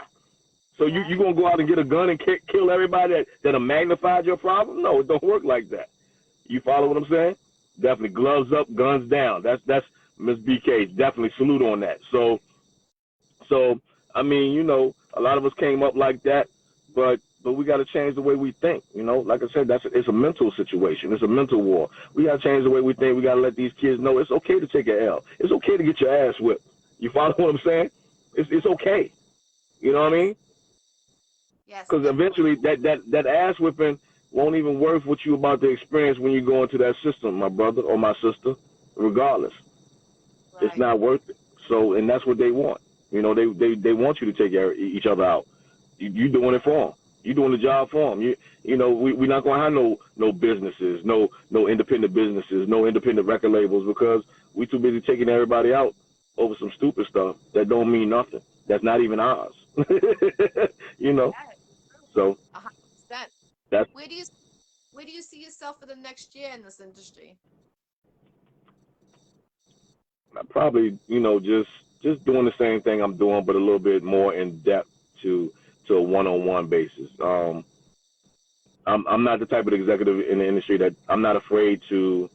So you going to go out and get a gun and kill everybody that have magnified your problem? No, it don't work like that. You follow what I'm saying? Definitely gloves up, guns down. That's Miss BK. Definitely salute on that. So I mean, you know, a lot of us came up like that, but we got to change the way we think. You know, like I said, it's a mental situation. It's a mental war. We got to change the way we think. We got to let these kids know it's okay to take an L. It's okay to get your ass whipped. You follow what I'm saying? It's okay. You know what I mean? Yes. Because eventually that ass whipping won't even worth what you're about to experience when you go into that system, my brother or my sister, regardless. Right. It's not worth it. So, and that's what they want. You know, they want you to take each other out. You doing it for them. You doing the job for them. You know, we're not going to have no businesses, no independent businesses, no independent record labels because we too busy taking everybody out over some stupid stuff that don't mean nothing. That's not even ours. You know? So 100%. That's where do you see yourself for the next year in this industry? Probably, you know, just doing the same thing I'm doing, but a little bit more in depth to a one-on-one basis. I'm not the type of executive in the industry that I'm not afraid to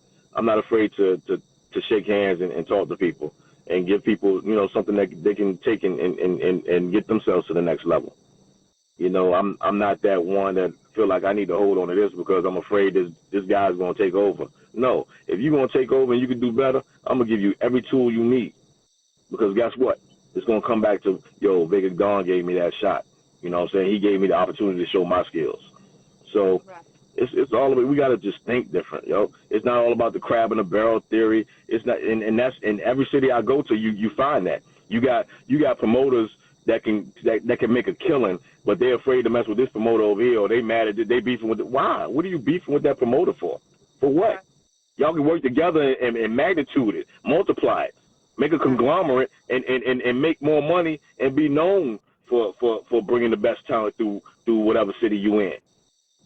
shake hands and talk to people and give people, you know, something that they can take and get themselves to the next level. You know, I'm not that one that feel like I need to hold on to this because I'm afraid this guy's going to take over. No, if you're going to take over and you can do better, I'm going to give you every tool you need. Because guess what? It's going to come back to, yo, Vega Don gave me that shot. You know what I'm saying? He gave me the opportunity to show my skills. So it's all about, we got to just think different, yo. It's not all about the crab in the barrel theory. It's not, and that's in every city I go to, you find that. You got promoters that can make a killing, but they're afraid to mess with this promoter over here, or they mad at it, they beefing with it. Why? What are you beefing with that promoter for? For what? Y'all can work together and magnitude it, multiply it, make a conglomerate, and make more money and be known for bringing the best talent through whatever city you in.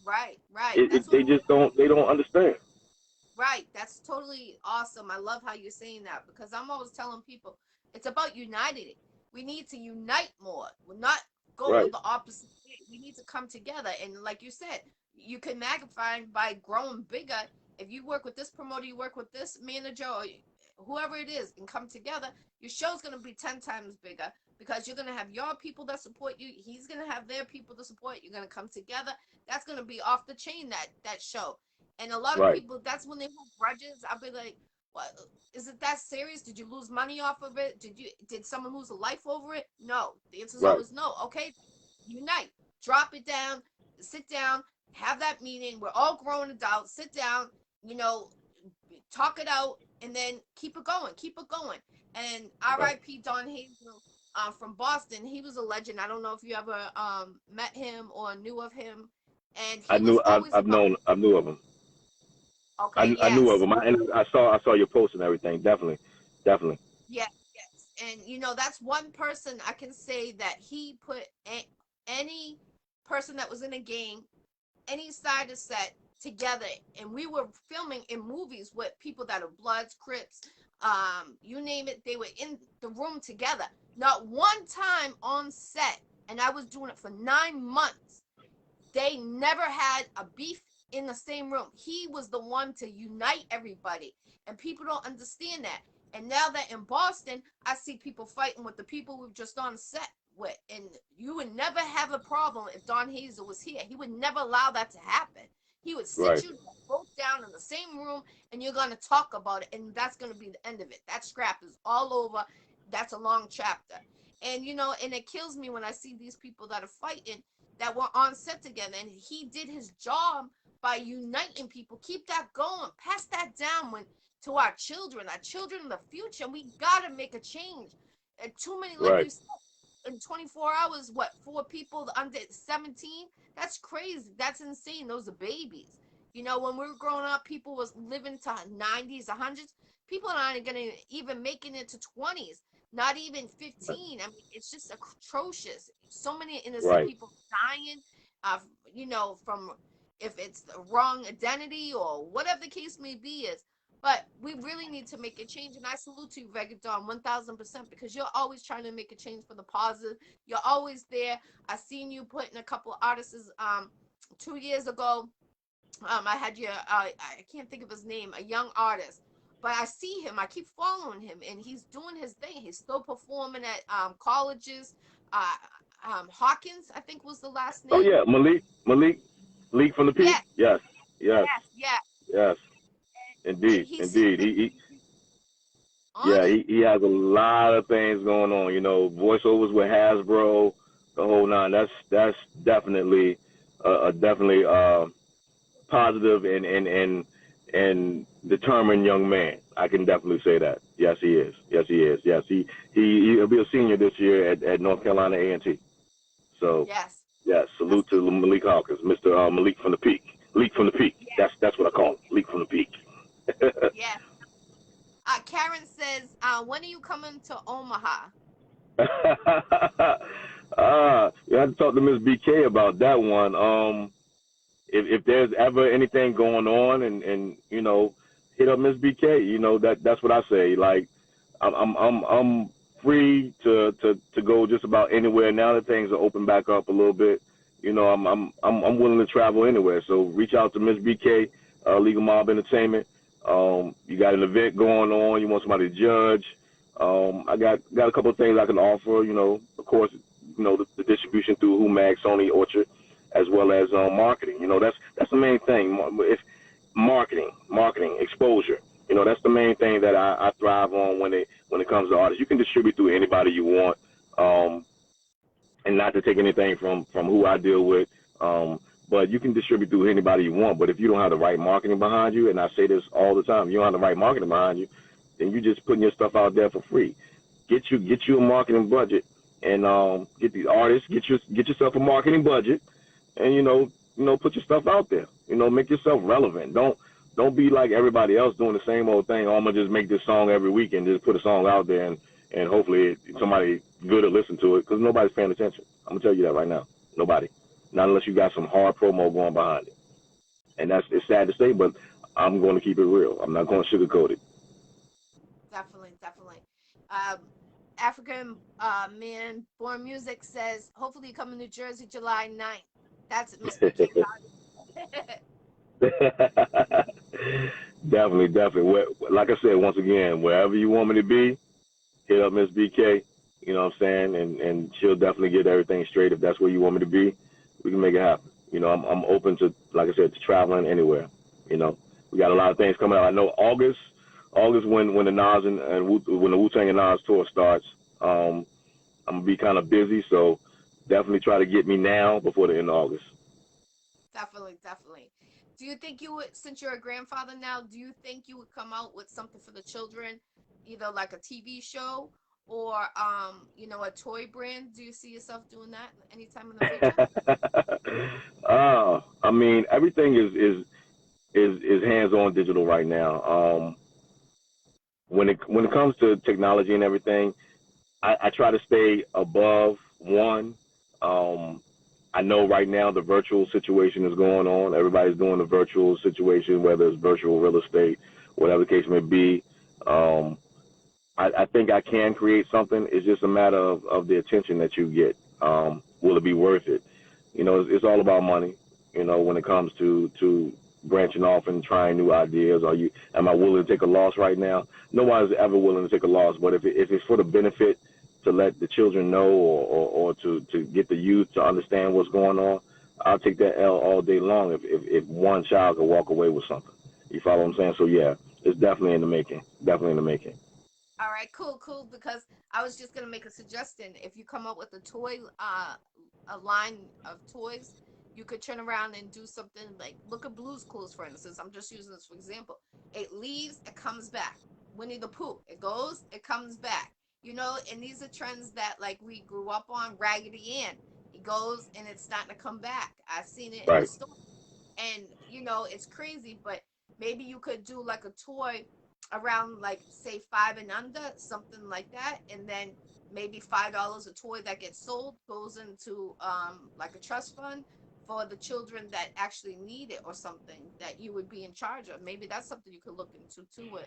Right. They don't understand. Right. That's totally awesome. I love how you're saying that because I'm always telling people it's about uniting. We need to unite more. We're not go the opposite way. We need to come together. And like you said, you can magnify by growing bigger. If you work with this promoter, you work with this manager or whoever it is and come together, your show's going to be 10 times bigger because you're going to have your people that support you. He's going to have their people to support. You're going to come together. That's going to be off the chain, that show. And a lot of people, that's when they hold grudges. I'll be like, what? Is it that serious? Did you lose money off of it? Did someone lose a life over it? No. The answer is always no. Okay, unite. Drop it down. Sit down. Have that meeting. We're all grown adults. Sit down. You know, talk it out, and then keep it going. Keep it going. And R.I.P. Don Hazel from Boston. He was a legend. I don't know if you ever met him or knew of him. And he knew of him. Okay, I knew of him. I saw your post and everything. Definitely. Yes. And you know, that's one person I can say that he put any person that was in a game, any side of set together, and we were filming in movies with people that are Bloods, Crips, you name it. They were in the room together. Not one time on set, and I was doing it for 9 months. They never had a beef in the same room. He was the one to unite everybody, and people don't understand that. And now that in Boston, I see people fighting with the people we've just on set with, and you would never have a problem if Don Hazel was here. He would never allow that to happen. He would sit you both down in the same room, and you're going to talk about it, and that's going to be the end of it. That scrap is all over. That's a long chapter. And, you know, and it kills me when I see these people that are fighting that were on set together, and he did his job by uniting people. Keep that going. Pass that down to our children in the future. We gotta make a change. And too many, like Right. you said, in 24 hours, what, 4 people under 17? That's crazy. That's insane. Those are babies. When we were growing up, people was living to 90s, 100s. People are not gonna even making it to 20s, not even 15. I mean, it's just atrocious. So many innocent Right. people dying, uh, from, if it's the wrong identity or whatever the case may be is. But we really need to make a change. And I salute you, Vega Dawn, 1000%, because you're always trying to make a change for the positive. You're always there. I seen you putting a couple of artists 2 years ago. I had I can't think of his name, a young artist, but I see him. I keep following him, and he's doing his thing. He's still performing at colleges. Uh, Hawkins, I think was the last Oh name. yeah, Malik from the Peak. Yes, Yes, yes, yes, yes. yes. And Indeed, he seems indeed. to He be on yeah, it. he has a lot of things going on. Voiceovers with Hasbro, the whole nine. That's definitely a definitely positive and determined young man. I can definitely say that. Yes, he is. Yes, he is. Yes, he'll be a senior this year at North Carolina A&T. So Yes, yes, that's salute to Malik Hawkins, Mr. Malik from the Peak. Leak from the Peak. yeah, That's what I call him. Leak from the Peak. yeah. Karen says, when are you coming to Omaha? You have to talk to Miss BK about that one. If there's ever anything going on, and hit up Miss BK. That's what I say. Like I'm free to go just about anywhere now that things are open back up a little bit. I'm willing to travel anywhere. So reach out to Miss BK, Legal Mob Entertainment. You got an event going on. You want somebody to judge. I got a couple of things I can offer. Of course, the distribution through Mag, Sony, Orchard, as well as marketing. That's the main thing. If marketing, exposure. That's the main thing that I thrive on when it comes to artists. You can distribute through anybody you want, and not to take anything from who I deal with. But you can distribute through anybody you want. But if you don't have the right marketing behind you, and I say this all the time, you don't have the right marketing behind you, then you're just putting your stuff out there for free. Get you a marketing budget, and get these artists, get yourself a marketing budget, and put your stuff out there. Make yourself relevant. Don't be like everybody else doing the same old thing. Oh, I'm gonna just make this song every week and just put a song out there, and hopefully somebody good will listen to it, because nobody's paying attention. I'm gonna tell you that right now. Nobody. Not unless you got some hard promo going behind it. And it's sad to say, but I'm going to keep it real. I'm not going to sugarcoat it. Definitely, definitely. African man born music says, hopefully you come in New Jersey July 9th. That's Miss BK. Definitely, definitely. Like I said, once again, wherever you want me to be, hit up Miss BK. You know what I'm saying? And she'll definitely get everything straight. If that's where you want me to be, we can make it happen. I'm open to, like I said, to traveling anywhere. We got a lot of things coming out. I know August when the Nas and when the Wu-Tang and Nas tour starts, I'm gonna be kind of busy. So definitely try to get me now before the end of August. Definitely, definitely. Do you think you would, since you're a grandfather now, do you think you would come out with something for the children, either like a TV show or a toy brand? Do you see yourself doing that anytime in the future? I mean, everything is hands on digital right now. When it comes to technology and everything, I try to stay above one. I know right now the virtual situation is going on. Everybody's doing the virtual situation, whether it's virtual real estate, whatever the case may be. I think I can create something. It's just a matter of the attention that you get. Will it be worth it? It's all about money. When it comes to branching off and trying new ideas. Am I willing to take a loss right now? Nobody's ever willing to take a loss, but if it's for the benefit to let the children know, or to get the youth to understand what's going on, I'll take that L all day long if one child can walk away with something. You follow what I'm saying? So yeah, it's definitely in the making. Definitely in the making. All right, cool, cool. Because I was just gonna make a suggestion. If you come up with a toy, a line of toys, you could turn around and do something like look at Blue's Clues, for instance. I'm just using this for example. It leaves, it comes back. Winnie the Pooh, it goes, it comes back. You know, and these are trends that like we grew up on. Raggedy Ann, it goes and it's starting to come back. I've seen it in the Right. store, and you know it's crazy, but maybe you could do like a toy around like say five and under, something like that, and then maybe $5 a toy that gets sold goes into like a trust fund for the children that actually need it, or something that you would be in charge of. Maybe that's something you could look into too with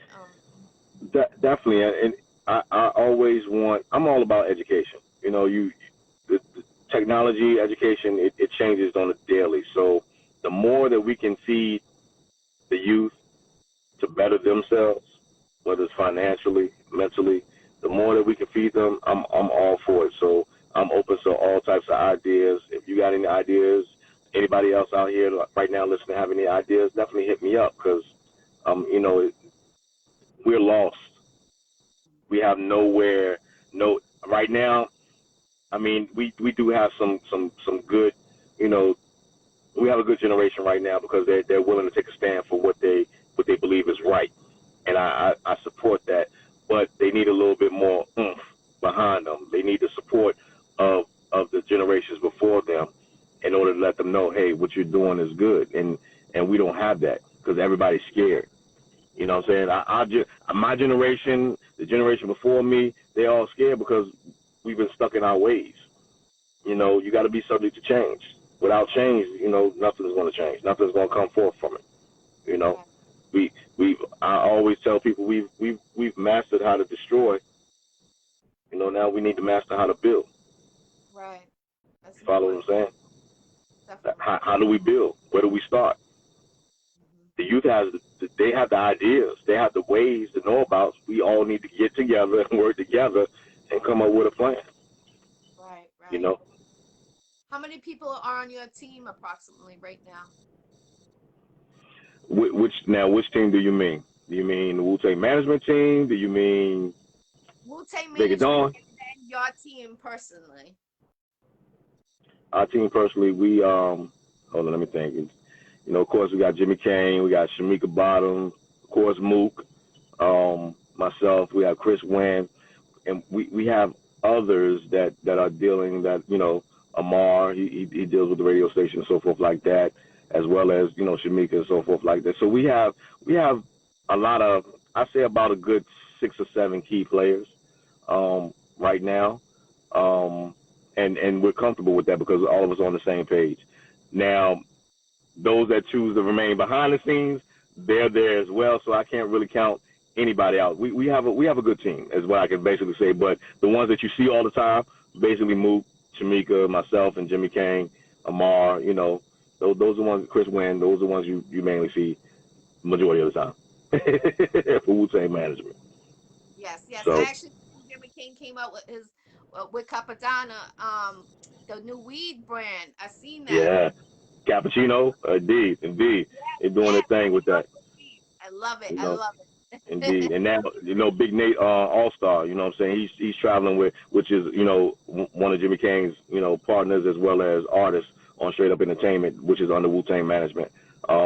Definitely, and I always want. I'm all about education. You know, the technology education it changes on a daily. So the more that we can feed the youth to better themselves, whether it's financially, mentally, the more that we can feed them, I'm all for it. So I'm open to all types of ideas. If you got any ideas, anybody else out here right now listening have any ideas, definitely hit me up because you know, we're lost. We have nowhere. No, right now. I mean, we do have some good, you know, we have a good generation right now because they're willing to take a stand for what they believe is right, and I support that. But they need a little bit more oomph behind them. They need the support of the generations before them in order to let them know, hey, what you're doing is good, and we don't have that because everybody's scared. You know what I'm saying? I just my generation, the generation before me, they all scared because we've been stuck in our ways. You know, you got to be subject to change. Without change, you know, nothing's going to change. Nothing's going to come forth from it. You know, right, we I always tell people we've mastered how to destroy. You know, now we need to master how to build. right. That's You follow what important. I'm saying? Definitely. How do we build? Where do we start? The youth has they have the ideas, they have the ways to know about. We all need to get together and work together and come up with a plan. Right, You right. know, How many people are on your team approximately right now? which team do you mean? Do you mean the Wu-Tang management team? Do you mean Wu-Tang Vega management, Dawn? and then your team personally. Our team personally, we hold on, let me think. You know, of course, we got Jimmy Kane, we got Shamika Bottom, of course, Mook, myself, we have Chris Wynn, and we have others that are dealing that you know Amar he deals with the radio station and so forth like that, as well as you know Shamika and so forth like that. So we have a lot of I say about a good 6 or 7 key players right now, um, and we're comfortable with that because all of us are on the same page. Now those that choose to remain behind the scenes, they're there as well. So I can't really count anybody out. We have a good team, is what I can basically say. But the ones that you see all the time, basically Mook, Shamika, myself, and Jimmy Kane, Amar. You know, those are the ones. Chris Wynn. Those are the ones you mainly see majority of the time for Wu-Tang management. Yes, yes. I So actually Jimmy King came out with his with Capadonna, the new weed brand. I seen that. yeah, cappuccino, indeed, they're doing their Yes, thing with that. I love it. You I know. love Indeed, it. and now you know Big Nate All Star. You know what I'm saying? He's traveling with, which is you know one of Jimmy Kane's you know partners as well as artists on Straight Up Entertainment, which is under Wu-Tang management.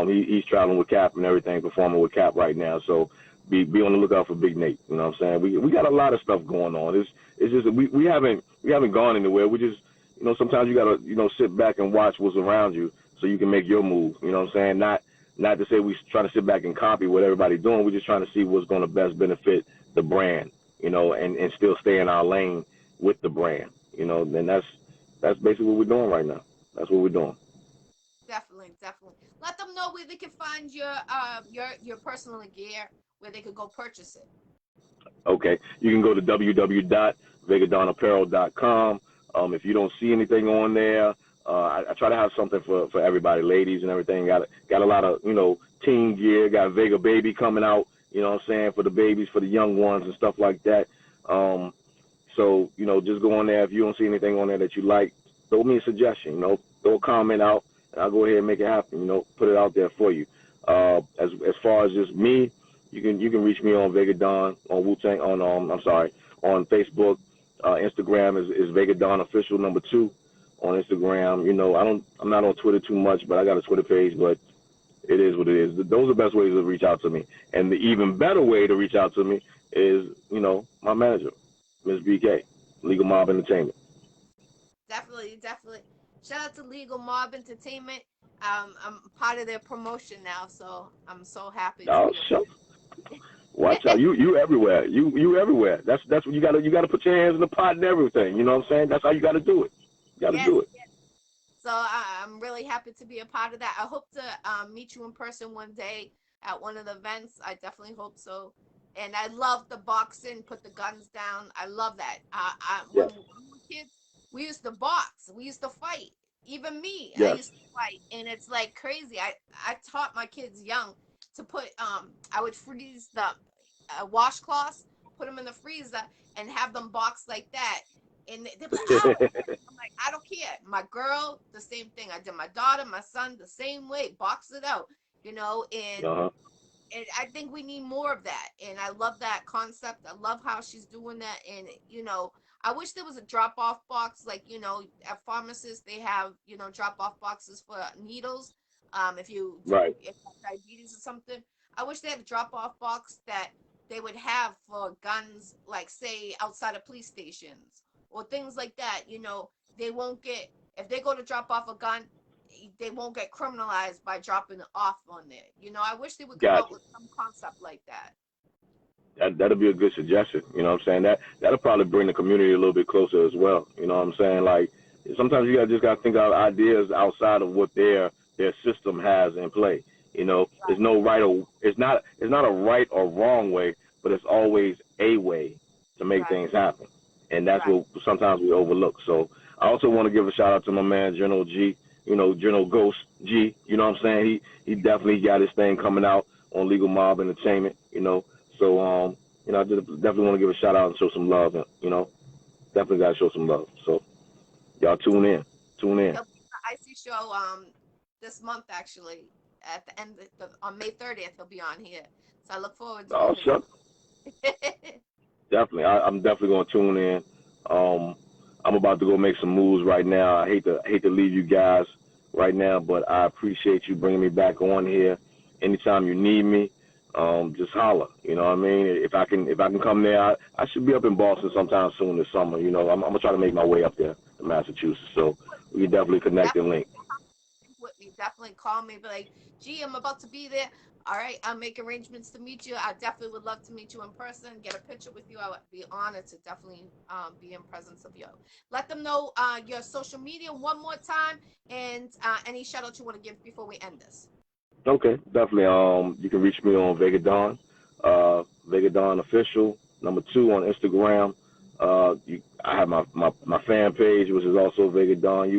He's traveling with Cap and everything, performing with Cap right now. So be on the lookout for Big Nate. You know what I'm saying? We got a lot of stuff going on. It's just we haven't gone anywhere. We just you know sometimes you gotta you know sit back and watch what's around you so you can make your move. You know what I'm saying? Not to say we try to sit back and copy what everybody's doing. We're just trying to see what's going to best benefit the brand, you know, and still stay in our lane with the brand, you know. And that's basically what we're doing right now. That's what we're doing. Definitely, definitely. Let them know where they can find your personal gear, where they could go purchase it. Okay, you can go to www.vegadonapparel.com. If you don't see anything on there, I try to have something for everybody, ladies and everything. Got a lot of you know teen gear. Got Vega baby coming out. You know what I'm saying for the babies, for the young ones and stuff like that. Um, so you know, just go on there. If you don't see anything on there that you like, throw me a suggestion. You know, throw a comment out, and I'll go ahead and make it happen. You know, put it out there for you. As far as just me, You can reach me on Vega Don on Wu-Tang on I'm sorry, on Facebook. Instagram is Vega Don official #2 on Instagram. I'm not on Twitter too much, but I got a Twitter page. But it is what it is. Those are the best ways to reach out to me. And the even better way to reach out to me is my manager, Ms. BK, Legal Mob Entertainment. Definitely, definitely. Shout out to Legal Mob Entertainment. I'm part of their promotion now, so I'm so happy to Oh, be sure. Watch out. You everywhere. You everywhere. That's what you gotta put your hands in the pot and everything. You know what I'm saying? That's how you gotta do it. You gotta Yes. do it. So I'm really happy to be a part of that. I hope to meet you in person one day at one of the events. I definitely hope so. And I love the boxing, put the guns down. I love that. When Yes. we were kids, we used to box. We used to fight. Even me, I Yes. used to fight, and it's like crazy. I taught my kids young to put I would freeze the washcloths, put them in the freezer, and have them box like that. And they'd be like, "Oh, I'm like, I don't care. My girl, the same thing. I did my daughter, my son, the same way. Box it out, and Uh-huh. I think we need more of that. And I love that concept. I love how she's doing that. And I wish there was a drop off box, like at pharmacists they have drop off boxes for needles. If you Right. if you have diabetes or something, I wish they had a drop off box that they would have for guns, like say outside of police stations or things like that. They won't get if they go to drop off a gun, they won't get criminalized by dropping it off on there. I wish they would come out Gotcha. with some concept like that. That'll be a good suggestion. You know what I'm saying? That'll probably bring the community a little bit closer as well. You know what I'm saying? Like sometimes you just gotta think of ideas outside of what their system has in play. There's no right or it's not a right or wrong way, but it's always a way to make Right, things happen. And that's right. what sometimes we overlook. So I also want to give a shout out to my man General G, General Ghost G, you know what I'm saying? He definitely got his thing coming out on Legal Mob Entertainment. So I just definitely want to give a shout out and show some love. Definitely got to show some love. So y'all tune in. Tune in. He'll be on the Iccy Show this month actually at the end on May 30th he'll be on here. So I look forward to Oh, meeting sure. him. Definitely. I'm definitely going to tune in. I'm about to go make some moves right now. I hate to leave you guys right now, but I appreciate you bringing me back on here. Anytime you need me, just holler. You know what I mean? If I can come there, I should be up in Boston sometime soon this summer. I'm gonna try to make my way up there to Massachusetts, so we can definitely connect and link. With me. Definitely call me. Be like, gee, I'm about to be there. All right, I'll make arrangements to meet you. I definitely would love to meet you in person, get a picture with you. I would be honored to definitely be in presence of you. Let them know your social media one more time and any shout out you want to give before we end this. Okay, definitely. You can reach me on Vega Dawn, Vega Dawn official #2 on Instagram. I have my fan page, which is also Vega Dawn.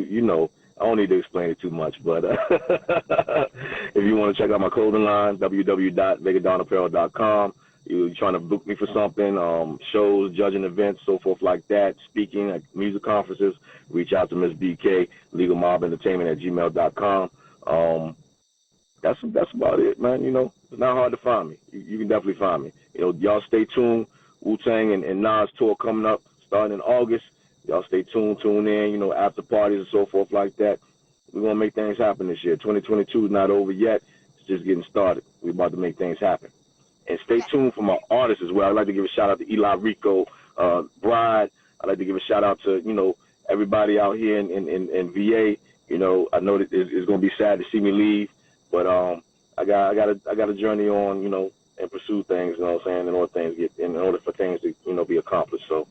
I don't need to explain it too much, but if you want to check out my clothing line, www.vegadonapparel.com. You're trying to book me for something, shows, judging events, so forth like that, speaking at music conferences, reach out to Miss BK, Legal Mob Entertainment at gmail.com. That's about it, man. It's not hard to find me. You can definitely find me. Y'all stay tuned. Wu-Tang and Nas tour coming up starting in August. Y'all stay tuned, tune in, after parties and so forth like that. We're going to make things happen this year. 2022 is not over yet. It's just getting started. We're about to make things happen. And stay Yeah. tuned for my artists as well. I'd like to give a shout out to Eli Rico, Bride. I'd like to give a shout out to, everybody out here in VA. I know that it's going to be sad to see me leave. But I got a journey on, and pursue things, you know what I'm saying, in order for things to, be accomplished. So,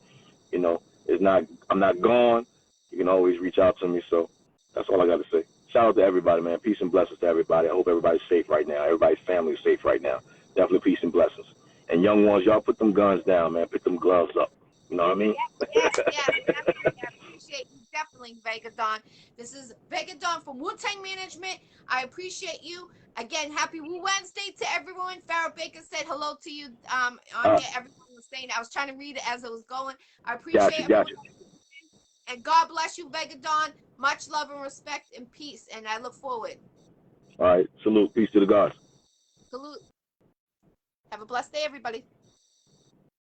I'm not gone. You can always reach out to me. So that's all I got to say. Shout out to everybody, man. Peace and blessings to everybody. I hope everybody's safe right now. Everybody's family is safe right now. Definitely peace and blessings. And young ones, y'all put them guns down, man. Pick them gloves up. You know what I mean? Yes. Definitely. I appreciate you definitely, Vega Dawn. This is Vega Dawn from Wu-Tang Management. I appreciate you. Again, happy Wu Wednesday to everyone. Farrah Baker said hello to you on here. Everyone was saying I was trying to read it as it was going. I appreciate everyone. Gotcha. And God bless you, Vega Dawn. Much love and respect and peace. And I look forward. All right. Salute. Peace to the gods. Salute. Have a blessed day, everybody.